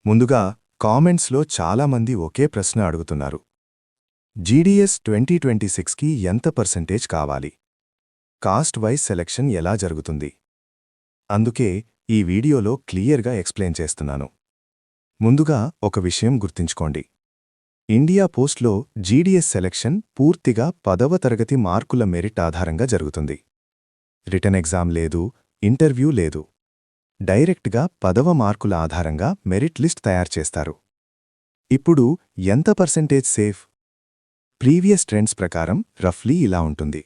ముందుగా కామెంట్స్లో చాలామంది ఒకే ప్రశ్న అడుగుతున్నారు. జీడీఎస్ 2026కి ఎంత పర్సెంటేజ్ కావాలి? కాస్ట్ వైజ్ సెలక్షన్ ఎలా జరుగుతుంది? అందుకే ఈ వీడియోలో క్లియర్గా ఎక్స్ప్లెయిన్ చేస్తున్నాను. ముందుగా ఒక విషయం గుర్తుంచుకోండి. ఇండియా పోస్ట్లో జీడీఎస్ సెలక్షన్ పూర్తిగా 10వ తరగతి మార్కుల మెరిట్ ఆధారంగా జరుగుతుంది. రిటన్ ఎగ్జామ్ లేదు, ఇంటర్వ్యూ లేదు. డైరెక్ట్గా 10వ మార్కుల ఆధారంగా మెరిట్ లిస్ట్ తయారు చేస్తారు. ఇప్పుడు ఎంత పర్సెంటేజ్ సేఫ్? ప్రీవియస్ ట్రెండ్స్ ప్రకారం రఫ్లీ ఇలా ఉంటుంది.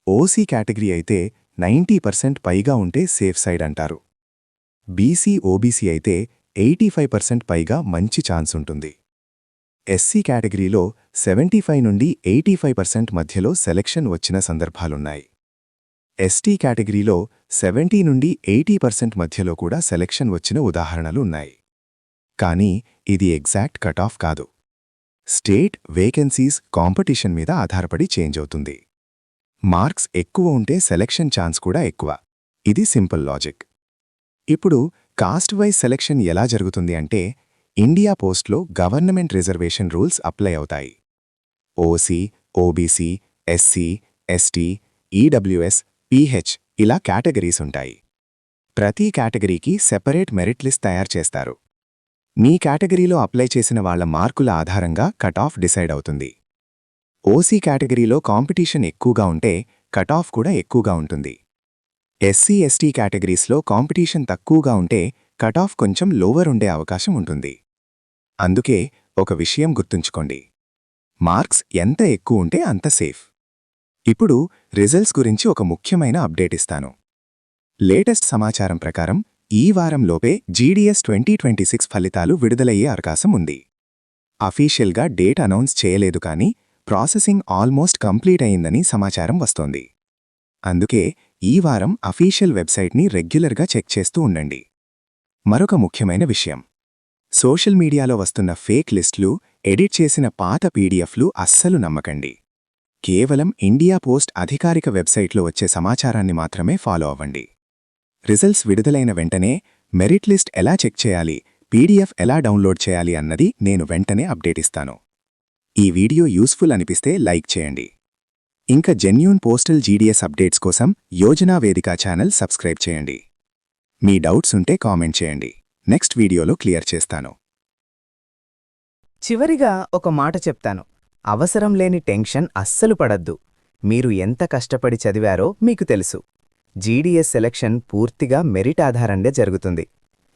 ఓసీ కేటగిరీ అయితే 90% పైగా ఉంటే సేఫ్ సైడ్ అంటారు. బీసీ ఓబీసీ అయితే 85% పైగా మంచి ఛాన్స్ ఉంటుంది. ఎస్సీ కేటగిరీలో 75 నుండి 85% మధ్యలో సెలక్షన్ వచ్చిన సందర్భాలున్నాయి. ఎస్టీ కేటగిరీలో 70 నుండి 80% మధ్యలో కూడా సెలక్షన్ వచ్చిన ఉదాహరణలు ఉన్నాయి. కానీ ఇది ఎగ్జాక్ట్ కట్ ఆఫ్ కాదు. స్టేట్ వేకెన్సీస్ కాంపిటీషన్ మీద ఆధారపడి చేంజ్ అవుతుంది. మార్క్స్ ఎక్కువ ఉంటే సెలక్షన్ ఛాన్స్ కూడా ఎక్కువ. ఇది సింపుల్ లాజిక్. ఇప్పుడు కాస్ట్ వైజ్ సెలక్షన్ ఎలా జరుగుతుంది అంటే, ఇండియా పోస్ట్లో గవర్నమెంట్ రిజర్వేషన్ రూల్స్ అప్లై అవుతాయి. OC, OBC, SC, ST, EWS, pH ఇలా కేటగిరీస్ ఉంటాయి. ప్రతి కేటగిరీకి సెపరేట్ మెరిట్ లిస్ట్ తయారు చేస్తారు. మీ కేటగిరీలో అప్లై చేసిన వాళ్ల మార్కుల ఆధారంగా కట్ ఆఫ్ డిసైడ్ అవుతుంది. ఓసీ కేటగిరీలో కాంపిటీషన్ ఎక్కువగా ఉంటే కట్ ఆఫ్ కూడా ఎక్కువగా ఉంటుంది. ఎస్సీ ఎస్టీ కేటగిరీస్లో కాంపిటీషన్ తక్కువగా ఉంటే కట్ ఆఫ్ కొంచెం లోవర్ ఉండే అవకాశం ఉంటుంది. అందుకే ఒక విషయం గుర్తుంచుకోండి. మార్క్స్ ఎంత ఎక్కువ ఉంటే అంత సేఫ్. ఇప్పుడు రిజల్ట్స్ గురించి ఒక ముఖ్యమైన అప్డేట్ ఇస్తాను. లేటెస్ట్ సమాచారం ప్రకారం ఈ వారంలోపే జీడీఎస్ 2026 ఫలితాలు విడుదలయ్యే అవకాశం ఉంది. అఫీషియల్గా డేట్ అనౌన్స్ చేయలేదు, కానీ ప్రాసెసింగ్ ఆల్మోస్ట్ కంప్లీట్ అయిందని సమాచారం వస్తోంది. అందుకే ఈ వారం అఫీషియల్ వెబ్సైట్ని రెగ్యులర్గా చెక్ చేస్తూ ఉండండి. మరొక ముఖ్యమైన విషయం, సోషల్ మీడియాలో వస్తున్న ఫేక్ లిస్టులు, ఎడిట్ చేసిన పాత పీడిఎఫ్లు అస్సలు నమ్మకండి. కేవలం ఇండియా పోస్ట్ అధికారిక వెబ్సైట్లో వచ్చే సమాచారాన్ని మాత్రమే ఫాలో అవ్వండి. రిజల్ట్స్ విడుదలైన వెంటనే మెరిట్ లిస్ట్ ఎలా చెక్ చేయాలి, పీడిఎఫ్ ఎలా డౌన్లోడ్ చేయాలి అన్నది నేను వెంటనే అప్డేట్ ఇస్తాను. ఈ వీడియో యూస్ఫుల్ అనిపిస్తే లైక్ చేయండి. ఇంకా జెన్యూన్ పోస్టల్ జీడీఎస్ అప్డేట్స్ కోసం యోజనా వేదిక ఛానల్ సబ్స్క్రైబ్ చేయండి. మీ డౌట్స్ ఉంటే కామెంట్ చేయండి. నెక్స్ట్ వీడియోలో క్లియర్ చేస్తాను. చివరిగా ఒక మాట చెప్తాను. అవసరం లేని టెన్షన్ అస్సలు పడద్దు. మీరు ఎంత కష్టపడి చదివారో మీకు తెలుసు. జీడీఎస్ సెలక్షన్ పూర్తిగా మెరిట్ ఆధారంగా జరుగుతుంది.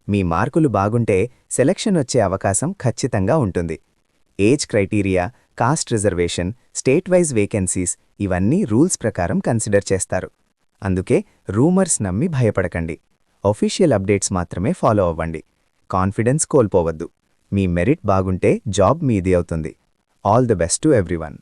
మీ మార్కులు బాగుంటే సెలక్షన్ వచ్చే అవకాశం ఖచ్చితంగా ఉంటుంది. Age criteria, cost reservation, state wise vacancies ఇవన్నీ రూల్స్ ప్రకారం కన్సిడర్ చేస్తారు. అందుకే రూమర్స్ నమ్మి భయపడకండి. ఒఫీషియల్ అప్డేట్స్ మాత్రమే ఫాలో అవ్వండి. కాన్ఫిడెన్స్ కోల్పోవద్దు. మీ మెరిట్ బాగుంటే జాబ్ మీది అవుతుంది. All the best to everyone.